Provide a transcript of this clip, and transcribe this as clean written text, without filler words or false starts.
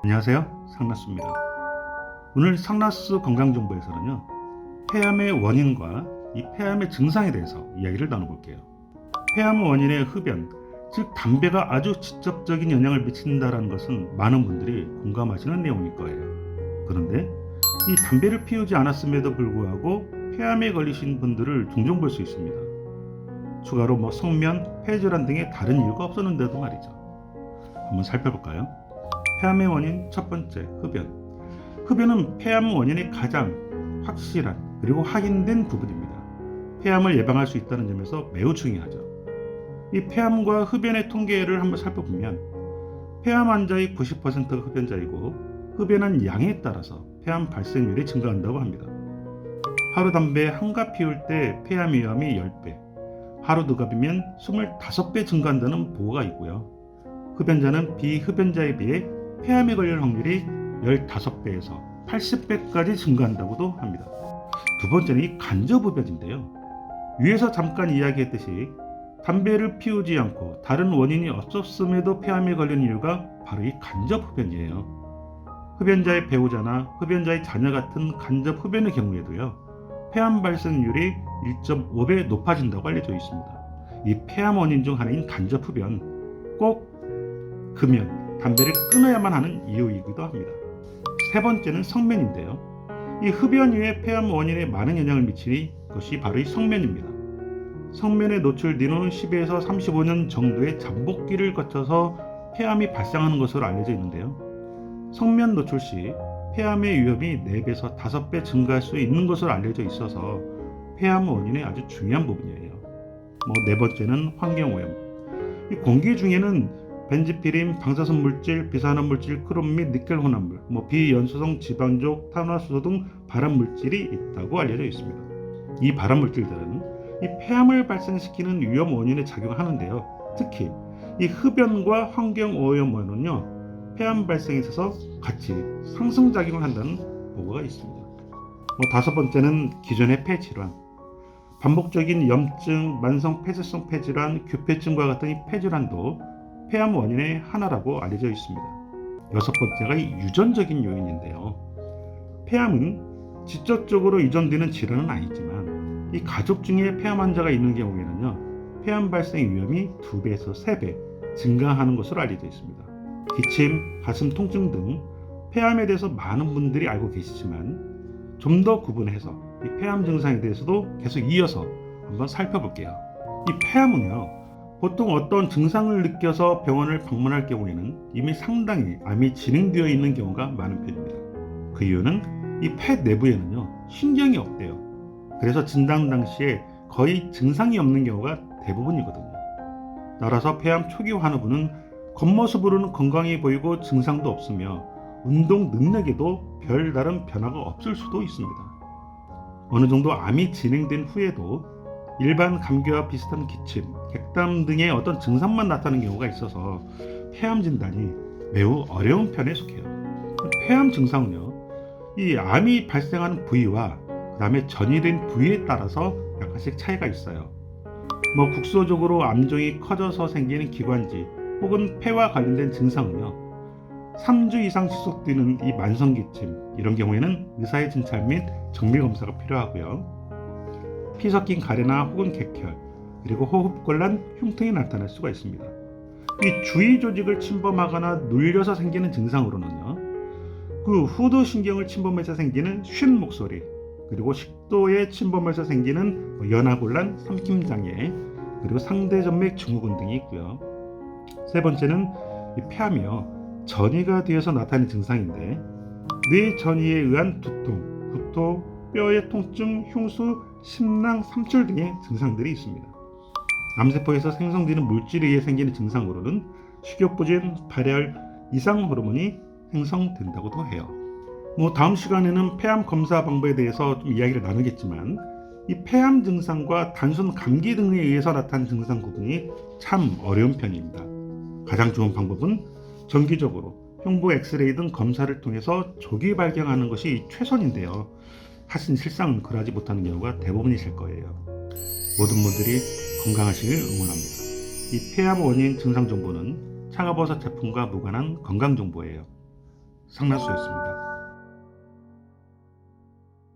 안녕하세요, 상나스입니다. 오늘 상나스 건강정보에서는요, 폐암의 원인과 이 폐암의 증상에 대해서 이야기를 나눠볼게요. 폐암 원인의 흡연, 즉 담배가 아주 직접적인 영향을 미친다는 것은 많은 분들이 공감하시는 내용일 거예요. 그런데 이 담배를 피우지 않았음에도 불구하고 폐암에 걸리신 분들을 종종 볼 수 있습니다. 추가로 성면, 폐질환 등의 다른 이유가 없었는데도 말이죠. 한번 살펴볼까요? 폐암의 원인 첫 번째, 흡연. 흡연은 폐암 원인의 가장 확실한 그리고 확인된 부분입니다. 폐암을 예방할 수 있다는 점에서 매우 중요하죠. 이 폐암과 흡연의 통계를 한번 살펴보면 폐암 환자의 90%가 흡연자이고 흡연한 양에 따라서 폐암 발생률이 증가한다고 합니다. 하루 담배 한 갑 피울 때 폐암 위험이 10배, 하루 두 갑이면 25배 증가한다는 보고가 있고요. 흡연자는 비흡연자에 비해 폐암에 걸릴 확률이 15배에서 80배까지 증가한다고도 합니다. 두 번째는 이 간접흡연인데요. 위에서 잠깐 이야기했듯이 담배를 피우지 않고 다른 원인이 없었음에도 폐암에 걸리는 이유가 바로 이 간접흡연이에요. 흡연자의 배우자나 흡연자의 자녀 같은 간접흡연의 경우에도요, 폐암 발생률이 1.5배 높아진다고 알려져 있습니다. 이 폐암 원인 중 하나인 간접흡연, 꼭 금연, 담배를 끊어야만 하는 이유이기도 합니다. 세 번째는 성면인데요. 이 흡연 이후에 폐암 원인에 많은 영향을 미치는 것이 바로 이 성면입니다. 성면에 노출된 후 10에서 35년 정도의 잠복기를 거쳐서 폐암이 발생하는 것으로 알려져 있는데요. 성면 노출 시 폐암의 위험이 4배에서 5배 증가할 수 있는 것으로 알려져 있어서 폐암 원인의 아주 중요한 부분이에요. 네 번째는 환경오염. 이 공기 중에는 벤지피린, 방사선 물질, 비산화 물질, 크롬 및 니켈 혼합물, 비연소성 지방족, 탄화수소 등 발암 물질이 있다고 알려져 있습니다. 이 발암 물질들은 이 폐암을 발생시키는 위험 원인에 작용하는데요. 특히 이 흡연과 환경오염원은요, 폐암 발생에 있어서 같이 상승작용을 한다는 보고가 있습니다. 다섯 번째는 기존의 폐질환. 반복적인 염증, 만성 폐쇄성 폐질환, 규폐증과 같은 이 폐질환도 폐암 원인의 하나라고 알려져 있습니다. 여섯 번째가 이 유전적인 요인인데요. 폐암은 직접적으로 유전되는 질환은 아니지만 이 가족 중에 폐암 환자가 있는 경우에는요, 폐암 발생 위험이 2배에서 3배 증가하는 것으로 알려져 있습니다. 기침, 가슴 통증 등 폐암에 대해서 많은 분들이 알고 계시지만 좀 더 구분해서 이 폐암 증상에 대해서도 계속 이어서 한번 살펴볼게요. 이 폐암은요, 보통 어떤 증상을 느껴서 병원을 방문할 경우에는 이미 상당히 암이 진행되어 있는 경우가 많은 편입니다. 그 이유는 이 폐 내부에는요, 신경이 없대요. 그래서 진단 당시에 거의 증상이 없는 경우가 대부분이거든요. 따라서 폐암 초기 환우분은 겉모습으로는 건강해 보이고 증상도 없으며 운동 능력에도 별다른 변화가 없을 수도 있습니다. 어느 정도 암이 진행된 후에도 일반 감기와 비슷한 기침, 객담 등의 어떤 증상만 나타나는 경우가 있어서 폐암 진단이 매우 어려운 편에 속해요. 폐암 증상은요, 이 암이 발생하는 부위와 그 다음에 전이된 부위에 따라서 약간씩 차이가 있어요. 국소적으로 암종이 커져서 생기는 기관지 혹은 폐와 관련된 증상은요, 3주 이상 지속되는 이 만성기침, 이런 경우에는 의사의 진찰 및 정밀검사가 필요하고요. 피 섞인 가래나 혹은 객혈, 그리고 호흡곤란, 흉통이 나타날 수가 있습니다. 이 주위 조직을 침범하거나 눌려서 생기는 증상으로는요, 그 후두 신경을 침범해서 생기는 쉰 목소리, 그리고 식도에 침범해서 생기는 연하곤란, 삼킴장애, 그리고 상대전맥 증후군 등이 있고요. 세 번째는 이 폐암이요, 전이가 되어서 나타나는 증상인데 뇌 전이에 의한 두통, 구토, 뼈의 통증, 흉수, 심낭, 삼출 등의 증상들이 있습니다. 암세포에서 생성되는 물질에 의해 생기는 증상으로는 식욕부진, 발열, 이상 호르몬이 생성된다고도 해요. 다음 시간에는 폐암 검사 방법에 대해서 좀 이야기를 나누겠지만 이 폐암 증상과 단순 감기 등에 의해서 나타나는 증상 구분이 참 어려운 편입니다. 가장 좋은 방법은 정기적으로 흉부 엑스레이 등 검사를 통해서 조기 발견하는 것이 최선인데요. 사실 실상은 그러지 못하는 경우가 대부분이실 거예요. 모든 분들이 건강하시길 응원합니다. 이 폐암 원인 증상 정보는 차가버섯 제품과 무관한 건강 정보예요. 상라수였습니다.